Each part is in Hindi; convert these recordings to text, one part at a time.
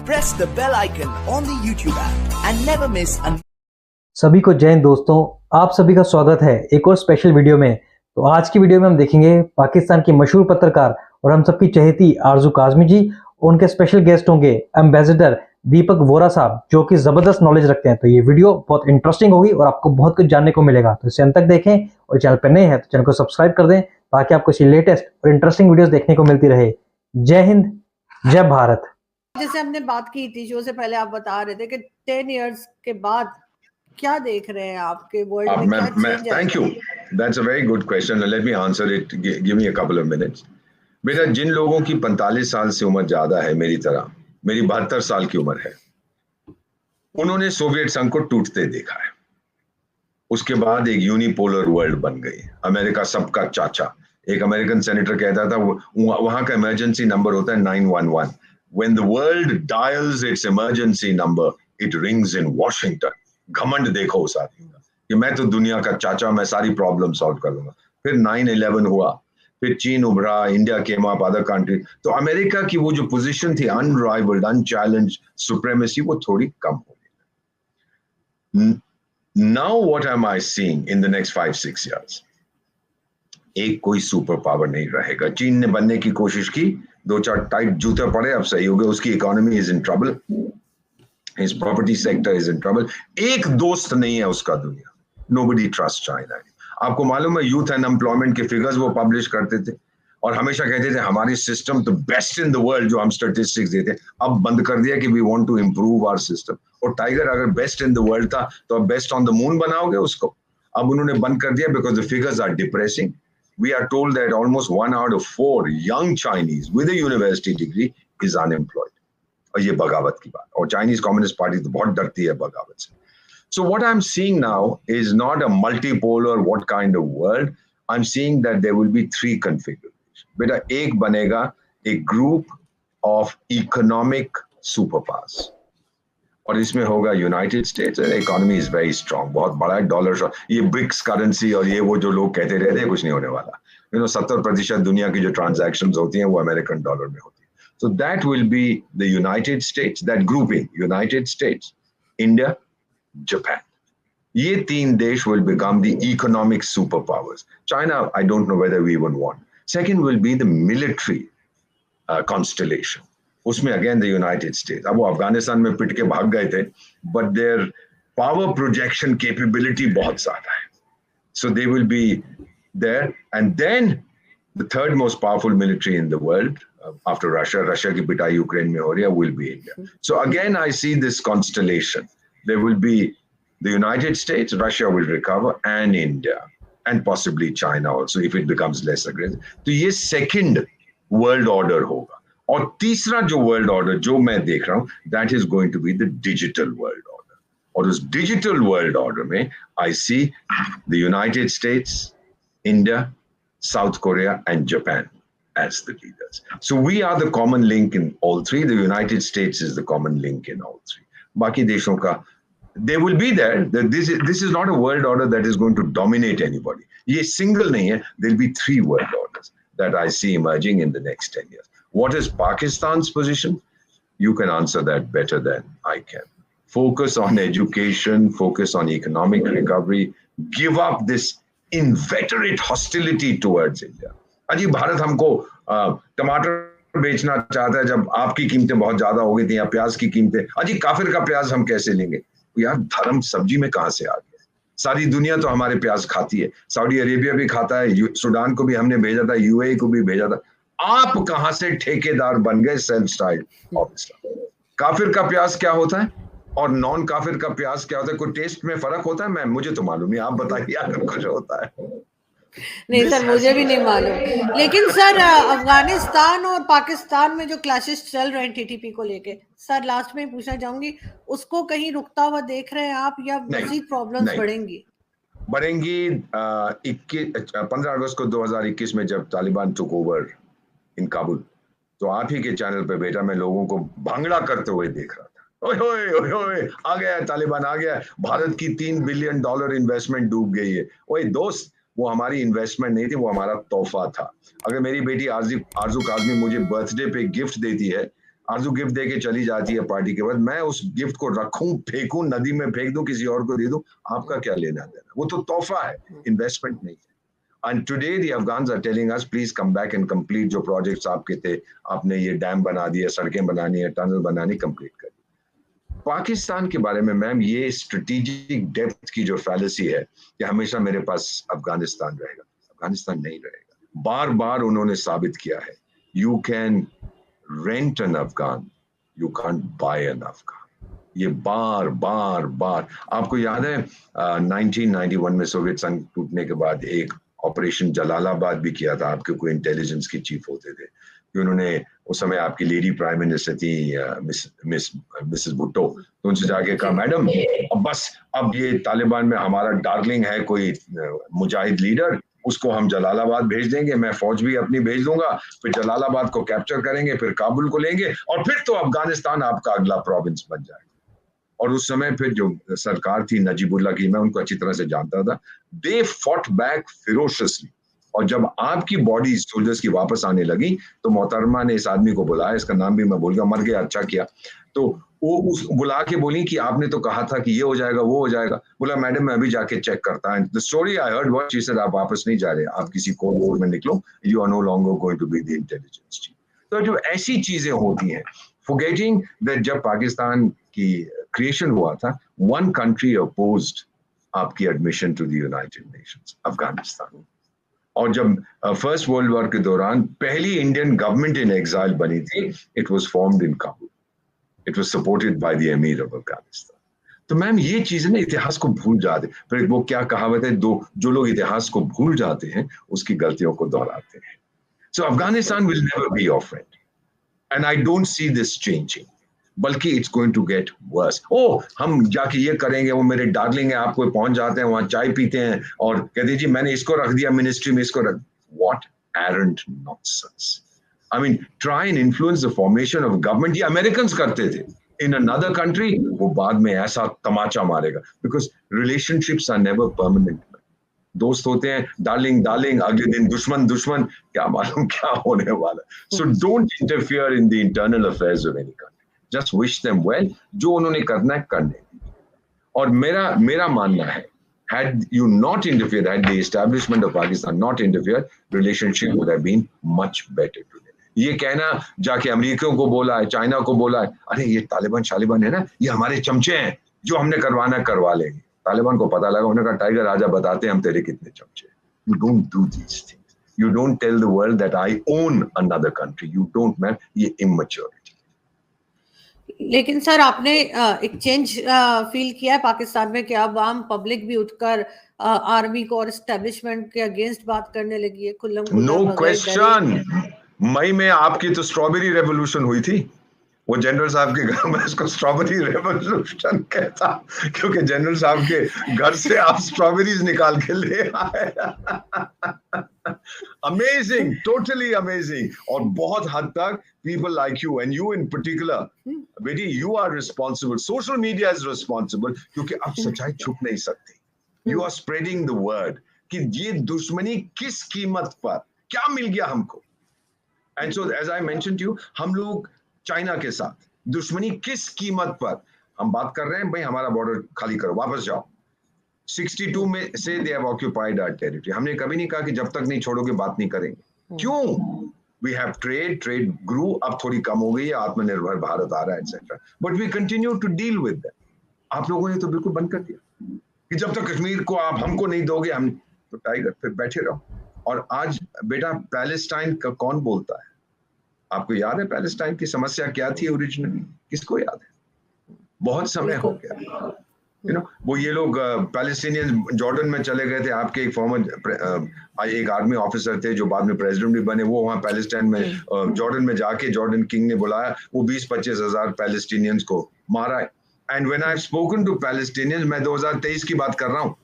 press the bell icon on the YouTube app and never miss an. सभी को जय हिंद दोस्तों, आप सभी का स्वागत है एक और स्पेशल वीडियो में। तो आज की वीडियो में हम देखेंगे पाकिस्तान की मशहूर पत्रकार और हम सबकी चहेती आरजू काजमी जी, उनके स्पेशल गेस्ट होंगे एम्बेसडर दीपक वोरा साहब, जो कि जबरदस्त नॉलेज रखते हैं। तो ये वीडियो बहुत इंटरेस्टिंग होगी और आपको बहुत कुछ जानने को मिलेगा। तो इसे अंत तक देखें और चैनल पर नए हैं तो चैनल को सब्सक्राइब कर दें ताकि आपको इसी लेटेस्ट और इंटरेस्टिंग वीडियोस देखने को मिलती रहे। जय हिंद, जय भारत। जैसे हमने बात की थी शो से पहले, आप बता रहे थे कि 10 इयर्स के बाद क्या देख रहे हैं आपके वर्ल्ड में, क्या चेंज है? Thank you, that's a very good question, let me answer it, give me a couple of minutes. बेटा, जिन लोगों की 45 साल से उम्र ज्यादा है, मेरी तरह, मेरी 72 साल की उम्र है, उन्होंने सोवियत संघ को टूटते देखा है। उसके बाद एक यूनिपोलर वर्ल्ड बन गई, अमेरिका सबका चाचा। एक अमेरिकन सेनेटर कहता था वहां का इमरजेंसी नंबर होता है 911। When the world dials its emergency number, it rings in Washington. घमंड देखो उस आदमी का कि मैं तो दुनिया का चाचा, मैं सारी प्रॉब्लम सॉल्व कर लूंगा। फिर 9/11 हुआ, फिर चीन उभरा, India came up, other country. तो अमेरिका की वो जो पोजीशन थी, अनराइवल्ड, अनचैलेंज्ड सुप्रीमेसी, वो थोड़ी कम हो गई। Now what am I seeing in the next 5-6 years? एक कोई सुपर पावर नहीं रहेगा। चीन ने बनने की कोशिश की, 2-4 टाइट जूते पड़े, अब सही हो गए। उसकी economy is in trouble, his property sector is in trouble. एक दोस्त नहीं है उसका दुनिया, नोबडी ट्रस्ट चाइना। आपको मालूम है, यूथ अनएम्प्लॉयमेंट के फिगर्स वो पब्लिश करते थे और हमेशा कहते थे हमारी सिस्टम तो बेस्ट इन द वर्ल्ड, जो हम स्टैटिस्टिक्स देते। अब बंद कर दिया कि we want to improve our system. और टाइगर अगर बेस्ट इन द वर्ल्ड था तो अब बेस्ट ऑन द मून बनाओगे उसको? अब उन्होंने बंद कर दिया because the figures are depressing. We are told that almost 1 out of 4 young Chinese with a university degree is unemployed. और ये बगावत की बात, और चाइनीज कम्युनिस्ट पार्टी तो बहुत डरती है बगावत से। So what I'm seeing now is not a multipolar what kind of world. I'm seeing that there will be 3 configurations. बेटा, एक बनेगा a group of economic superpowers, और इसमें होगा United states. Economy is very strong, बहुत बड़ा है, डॉलर, ये ब्रिक्स करेंसी और ये वो जो लोग कहते रहते हैं, कुछ नहीं होने वाला। 70% दुनिया की जो ट्रांजैक्शंस होती हैं वो अमेरिकन डॉलर में होती है। So that will be the United states, that grouping, United States, India, Japan. ये 3 देश will become the economic superpowers. China, I don't know whether we even want. Second will be the military constellation. उसमें अगेन द यूनाइटेड स्टेट्स। अब वो अफगानिस्तान में पिट के भाग गए थे, but their power projection capability बहुत ज्यादा है, so they will be there. And then the third most powerful military in the world after Russia, Russia की पिटाई यूक्रेन में हो रही है, will be India. So again I see this constellation, there will be the United States, Russia will recover, and India, and possibly China also if it becomes less aggressive. तो ये सेकेंड वर्ल्ड ऑर्डर होगा। और तीसरा जो वर्ल्ड ऑर्डर जो मैं देख रहा हूं, that is going to be the digital world order. और उस डिजिटल वर्ल्ड ऑर्डर में I see the United States, India, South Korea and Japan as the leaders. So we are the common link in all 3. The United States is the common link in all 3. बाकी देशों का, they will be there. This is not a world order that is going to dominate anybody. ये single नहीं है. There will be 3 world orders that I see emerging in the next 10 years. What is Pakistan's position? You can answer that better than I can. Focus on education, focus on economic recovery, give up this inveterate hostility towards India. अजी, भारत हमको टमाटर बेचना चाहता है जब आपकी कीमतें बहुत ज्यादा हो गई थी, या प्याज की कीमतें। अजी, काफिर का प्याज हम कैसे लेंगे? यार, धर्म सब्जी में कहां से आ गया? सारी दुनिया तो हमारे प्याज खाती है, सऊदी अरेबिया भी खाता है, सूडान को भी हमने भेजा था, यूएई को भी भेजा था। आप कहां से ठेकेदार बन गए सेल्फ स्टाइल ऑफ इस्लाम? काफिर का प्याज क्या होता है और नॉन काफिर का प्याज क्या होता है? कोई टेस्ट में फर्क होता है? मुझे तो मालूम नहीं, आप बताइए अगर कुछ होता है। नहीं सर, मुझे भी नहीं मालूम। लेकिन सर, अफगानिस्तान और पाकिस्तान में जो क्लैशेस चल रहे हैं टीटीपी को लेके, सर लास्ट में पूछना चाहूंगी, उसको कहीं रुकता हुआ देख रहे हैं आप, या मजीद प्रॉब्लम्स बढ़ेंगी? 15 अगस्त को 2021 में जब Taliban took over in Kabul, तो आप ही के चैनल पे बेटा मैं लोगों को भांगड़ा करते हुए देख रहा था। ओए ओए ओए, आ गया तालिबान, आ गया, भारत की $3 बिलियन इन्वेस्टमेंट डूब गई है। ओए दोस्त, वो हमारी इन्वेस्टमेंट नहीं थी, वो हमारा तोहफा था। अगर मेरी बेटी आरजू काजमी मुझे बर्थडे पे गिफ्ट देती है, आरजू गिफ्ट दे के चली जाती है पार्टी के बाद, मैं उस गिफ्ट को रखूं, फेंकूं, नदी में फेंक दूं, किसी और को दे दूं, आपका क्या लेना देना? वो तो तोहफा है, इन्वेस्टमेंट नहीं है। And today the Afghans are telling us, please come back and complete जो प्रोजेक्ट्स आपके थे, आपने ये डैम बना दिए, सड़कें बनानी है, टनल बनानी, कंप्लीट कर दी। पाकिस्तान के बारे में मैम ये स्ट्रेटेजिक डेप्थ की जो फैलेसी है कि हमेशा मेरे पास अफगानिस्तान रहेगा, अफगानिस्तान नहीं रहेगा। बार बार उन्होंने साबित किया है, you can rent an Afghan, you can't buy an Afghan. ये बार बार बार, आपको याद है 1991 में सोवियत संघ टूटने के बाद एक ऑपरेशन जलालाबाद भी किया था, आपके कोई इंटेलिजेंस के चीफ होते थे, कि उन्होंने उस समय आपकी लेडी प्राइम मिनिस्टर थी मिसेस भुट्टो, तो उनसे जाके कहा, मैडम अब बस, अब ये तालिबान में हमारा डार्लिंग है कोई मुजाहिद लीडर, उसको हम जलालाबाद भेज देंगे, मैं फौज भी अपनी भेज दूंगा, फिर जलालाबाद को कैप्चर करेंगे, फिर काबुल को लेंगे, और फिर तो अफगानिस्तान आपका अगला प्रोविंस बन जाएगा। और उस समय फिर जो सरकार थी नजीबुल्ला की, मैं उनको अच्छी तरह से जानता था, दे फॉट बैक फिरोशियसली। और जब आपकी बॉडी सोल्जर्स की वापस आने लगी तो मोहतरमा ने इस आदमी को बुलाया, इसका नाम भी मैं भूल गया, मर गया, अच्छा किया, तो वो उस बुला के बोली कि आपने तो कहा था कि ये हो जाएगा वो हो जाएगा। बोला मैडम मैं अभी जाके चेक करता हूं। The story I heard was she said, आप वापस नहीं जा रहे, आप किसी कोड वोड में निकलो, you are no longer going to be the intelligence chief. तो जो ऐसी चीजें होती हैं, फॉरगेटिंग दैट जब पाकिस्तान की क्रिएशन हुआ था, वन कंट्री अपोज्ड आपकी admission to the United Nations, Afghanistan. और जब फर्स्ट वर्ल्ड वॉर के दौरान पहली इंडियन गवर्नमेंट इन एग्जाइल बनी थी, it was formed in Kabul, it was supported by the emir of Afghanistan. तो मैम ये चीजें ना इतिहास को भूल जाते, फिर वो क्या कहावत है, जो लोग इतिहास को भूल जाते हैं उसकी गलतियों को दोहराते हैं। So Afghanistan will never be your friend and I don't see this changing, बल्कि it's going to get worse. ओ हम जाके ये करेंगे, वो मेरे डार्लिंग है, आप कोई पहुंच जाते हैं वहां, चाय पीते हैं और कहते जी मैंने इसको रख दिया मिनिस्ट्री में, इसको रख, what arrant nonsense. I mean try and influence the formation of government, ये अमेरिकन्स करते थे इन अनदर कंट्री, वो बाद में ऐसा तमाचा मारेगा, because relationships are never permanent. दोस्त होते हैं, डार्लिंग डार्लिंग, अगले दिन दुश्मन दुश्मन, क्या मालूम क्या होने वाला। So don't interfere in the internal affairs of any country, just wish them well, जो उन्होंने करना है करने दीजिए। और मेरा मानना है, had you not interfered, had the establishment of Pakistan not interfered, relationship would have been much better today. ये कहना जाके अमेरिकियों को बोला है, चाइना को बोला है, अरे ये तालिबान है ना, ये हमारे चमचे हैं, जो हमने करवाना करवा लेंगे। तालिबान को पता लगा, उन्होंने कहा टाइगर राजा बताते हैं हम तेरे कितने चमचे। You don't do these things. You don't tell the world that I own another country. You don't, man. ये immaturity. लेकिन सर आपने एक चेंज फील किया है पाकिस्तान में कि अब आम पब्लिक भी उठकर आर्मी को और एस्टेब्लिशमेंट के अगेंस्ट बात करने लगी है, खुल्लम खुल्ला, नो बगैर क्वेश्चन। मई में आपकी तो स्ट्रॉबेरी रेवोल्यूशन हुई थी, वो जनरल साहब के घर में इसको स्ट्रॉबेरी रेवोल्यूशन कहता, क्योंकि जनरल साहब के घर से आप स्ट्रॉबेरीज निकाल के ले आए। Amazing, totally amazing. और बहुत हद तक people like you and you in particular, बेटी, you are responsible, social media is responsible, क्योंकि अब सच्चाई छुप नहीं सकती। You are spreading the word कि ये दुश्मनी किस कीमत पर, क्या मिल गया हमको। And so as I mentioned to you, हम लोग चाइना के साथ दुश्मनी किस कीमत पर, हम बात कर रहे हैं भाई हमारा बॉर्डर खाली करो, वापस जाओ। 62 में से they have occupied our territory। हमने कभी नहीं कहा कि जब तक नहीं छोड़ोगे बात नहीं करेंगे। क्यों? We have trade grew, अब थोड़ी कम हो गई है, आत्मनिर्भर भारत आ रहा है etc. But we continue to deal with them। आप लोगों ने तो बिल्कुल बंद कर दिया कि जब तक कश्मीर को आप हमको नहीं दोगे, हम तो टाइगर फिर बैठे रहो। और आज बेटा पैलेस्टाइन का कौन बोलता है? आपको याद है पैलेस्टाइन की समस्या क्या थी ओरिजिनली? किसको याद है? बहुत समय हो गया। वो ये लोग पैलेस्टीनियन जॉर्डन में चले गए थे, आपके एक फॉर्मर एक आर्मी ऑफिसर थे जो बाद में प्रेसिडेंट भी बने, वो वहाँ पैलेस्टाइन में जॉर्डन में जाके जॉर्डन किंग ने बुलाया, वो 20-25 हजार पैलेस्टीनियंस को मारा है। And when I have spoken to Palestinians, मैं 2023 की बात कर रहा हूँ,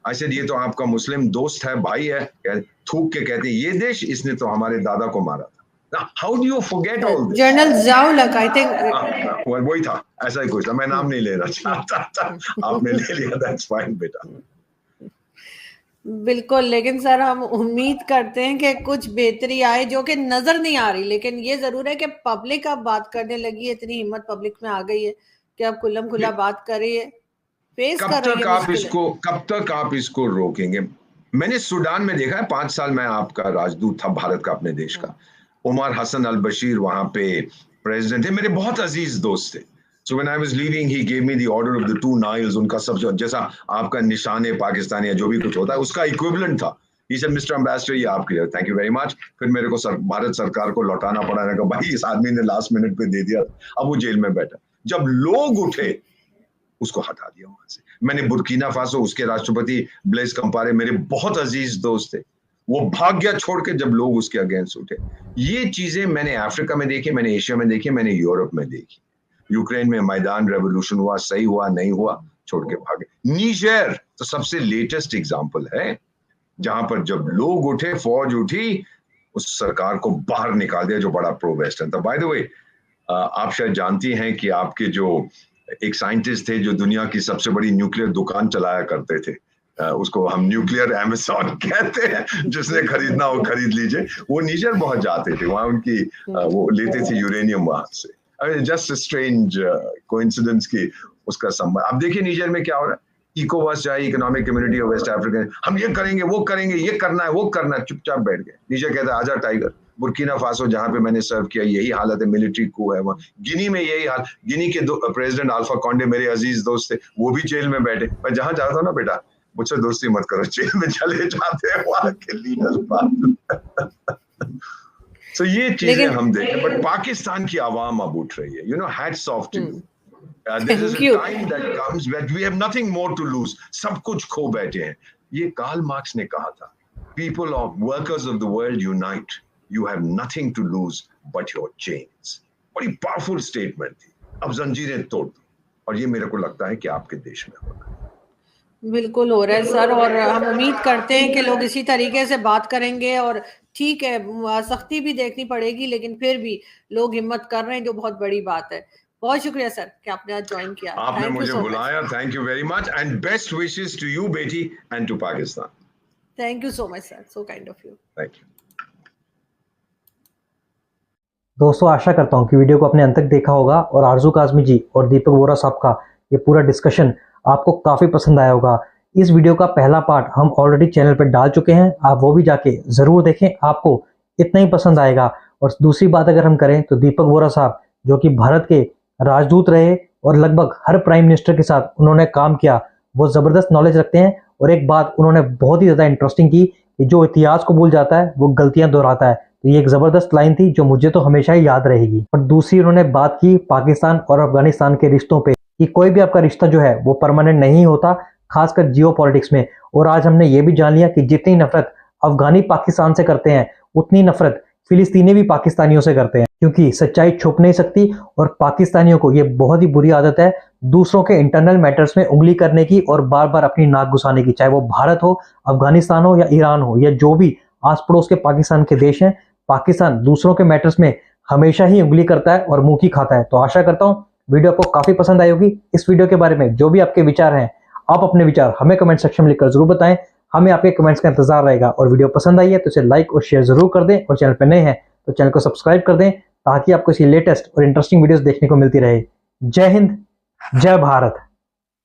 आई सेड ये तो आपका मुस्लिम दोस्त है, भाई है, थूक के कहते हैं ये देश, इसने तो हमारे दादा को मारा था। Now, how do you forget all this? General Ziaul I think वही था, ऐसा ही कुछ था, मैं नाम नहीं लेना चाहता था, आपने ले लिया, that's fine बेटा। बिल्कुल, लेकिन सर हम उम्मीद करते हैं कि कुछ बेहतरी आए जो कि नजर नहीं आ रही, लेकिन ये जरूर है कि पब्लिक अब बात करने लगी है, इतनी हिम्मत पब्लिक में आ गई है कि अब खुल्लम खुला बात कर रही है, फेस कर रही है मुश्किलें। कब तक आप इसको रोकेंगे? मैंने सूडान में देखा है, 5 साल मैं आपका राजदूत था भारत का, अपने देश का। उमर हसन अल बशीर वहां पे प्रेसिडेंट थे, मेरे बहुत अजीज दोस्त थे। So when I was leaving he gave me the order of the 2 Niles, उनका सबसे जैसा आपका निशान पाकिस्तानी या जो भी कुछ होता है उसका इक्विवेलेंट था। ही सेड मिस्टर एम्बेसडर, ये आपके लिए, थैंक यू वेरी मच। फिर मेरे को भारत सरकार को लौटाना पड़ा, मैंने कहा भाई इस आदमी ने लास्ट मिनट पे दे दिया, अब वो जेल में बैठा। जब लोग उठे उसको हटा दिया वहां से। मैंने बुर्किना फासो, उसके राष्ट्रपति ब्लेस कंपारे मेरे बहुत अजीज दोस्त थे, वो भाग गया छोड़ के जब लोग उसके अगेंस्ट उठे। ये चीजें मैंने अफ्रीका में देखी, मैंने एशिया में देखी, मैंने यूरोप में देखी। यूक्रेन में मैदान रेवोल्यूशन हुआ, सही हुआ नहीं हुआ, छोड़ के भागे। नीजर तो सबसे लेटेस्ट एग्जांपल है, जहां पर जब लोग उठे, फौज उठी, उस सरकार को बाहर निकाल दिया जो बड़ा प्रो वेस्टर्न था। बाय द वे, आप शायद जानती हैं कि आपके जो एक साइंटिस्ट थे जो दुनिया की सबसे बड़ी न्यूक्लियर दुकान चलाया करते थे, उसको हम न्यूक्लियर अमेज़न कहते हैं, जिसने खरीदना हो खरीद लीजिए, वो नीजर बहुत जाते थे, वहां उनकी वो लेते थे यूरेनियम वहां से। जस्ट स्ट्रेंज कोइंसिडेंस की उसका संबंध। अब देखिए नीजर में क्या हो रहा है, इकोवास चाहे Economic Community of West Africa, हम ये करेंगे वो करेंगे, ये करना है वो करना है, चुपचाप बैठ गए। नीजर कहता है आजा टाइगर। बुर्किना फासो जहां पे मैंने सर्व किया यही हालत है, मिलिट्री कू है वहां। गिनी में यही हाल, गिनी के प्रेसिडेंट अल्फा कॉन्डे मेरे अजीज दोस्त थे, वो भी जेल में बैठे। मैं जहां जाता हूं ना, बेटा मुझसे दोस्ती मत करो, जेल में चले जाते हैं वहां के लीडर्स। तो ये चीजें हम देखें, बट पाकिस्तान की आवाम अब उठ रही है, hats off to you. There is a time that comes when we have nothing more to lose. सब कुछ खो बैठे हैं। ये कार्ल मार्क्स ने कहा था, people of workers of the world unite. You have nothing to lose but your chains. बड़ी पावरफुल स्टेटमेंट थी। अब जंजीरें तोड़ दो, और ये मेरे को लगता है कि आपके देश में होगा। बिल्कुल हो रहा है सर, और हम उम्मीद करते हैं कि लोग इसी तरीके से बात करेंगे। और ठीक है, सख्ती भी देखनी पड़ेगी, लेकिन फिर भी लोग हिम्मत कर रहे हैं, जो बहुत बड़ी बात है। बहुत शुक्रिया सर कि आपने आज ज्वाइन किया, आपने मुझे बुलाया। Thank you very much, and best wishes to you बेटी and to Pakistan. Thank you so much sir, so kind of you. Thank you. दोस्तों, आशा करता हूं कि वीडियो को आपने अंत तक देखा होगा और आरजू काज़मी जी और दीपक वोरा साहब का ये पूरा डिस्कशन आपको काफ़ी पसंद आया होगा। इस वीडियो का पहला पार्ट हम ऑलरेडी चैनल पर डाल चुके हैं, आप वो भी जाके ज़रूर देखें, आपको इतना ही पसंद आएगा। और दूसरी बात अगर हम करें तो दीपक वोरा साहब, जो कि भारत के राजदूत रहे और लगभग हर प्राइम मिनिस्टर के साथ उन्होंने काम किया, वो ज़बरदस्त नॉलेज रखते हैं। और एक बात उन्होंने बहुत ही ज़्यादा इंटरेस्टिंग की कि जो इतिहास को भूल जाता है वो गलतियां दोहराता है। तो ये एक ज़बरदस्त लाइन थी जो मुझे तो हमेशा ही याद रहेगी। और दूसरी, उन्होंने बात की पाकिस्तान और अफगानिस्तान के रिश्तों पे, कि कोई भी आपका रिश्ता जो है वो परमानेंट नहीं होता, खासकर जियो पॉलिटिक्स में। और आज हमने ये भी जान लिया कि जितनी नफरत अफगानी पाकिस्तान से करते हैं, उतनी नफरत फिलिस्तीनी भी पाकिस्तानियों से करते हैं, क्योंकि सच्चाई छुप नहीं सकती। और पाकिस्तानियों को ये बहुत ही बुरी आदत है दूसरों के इंटरनल मैटर्स में उंगली करने की और बार बार अपनी नाक घुसाने की, चाहे वो भारत हो, अफगानिस्तान हो या ईरान हो, या जो भी आस पड़ोस के पाकिस्तान के देश हैं। पाकिस्तान दूसरों के मैटर्स में हमेशा ही उंगली करता है और मुंह की खाता है। तो आशा करता हूं वीडियो आपको काफी पसंद आई होगी। इस वीडियो के बारे में जो भी आपके विचार हैं, आप अपने विचार हमें कमेंट सेक्शन में लिखकर जरूर बताएं, हमें आपके कमेंट्स का इंतजार रहेगा। और वीडियो पसंद आई है तो इसे लाइक और शेयर जरूर कर दें, और चैनल पर नए हैं तो चैनल को सब्सक्राइब कर दें, ताकि आपको इसकी लेटेस्ट और इंटरेस्टिंग वीडियोस देखने को मिलती रहे। जय हिंद, जय भारत।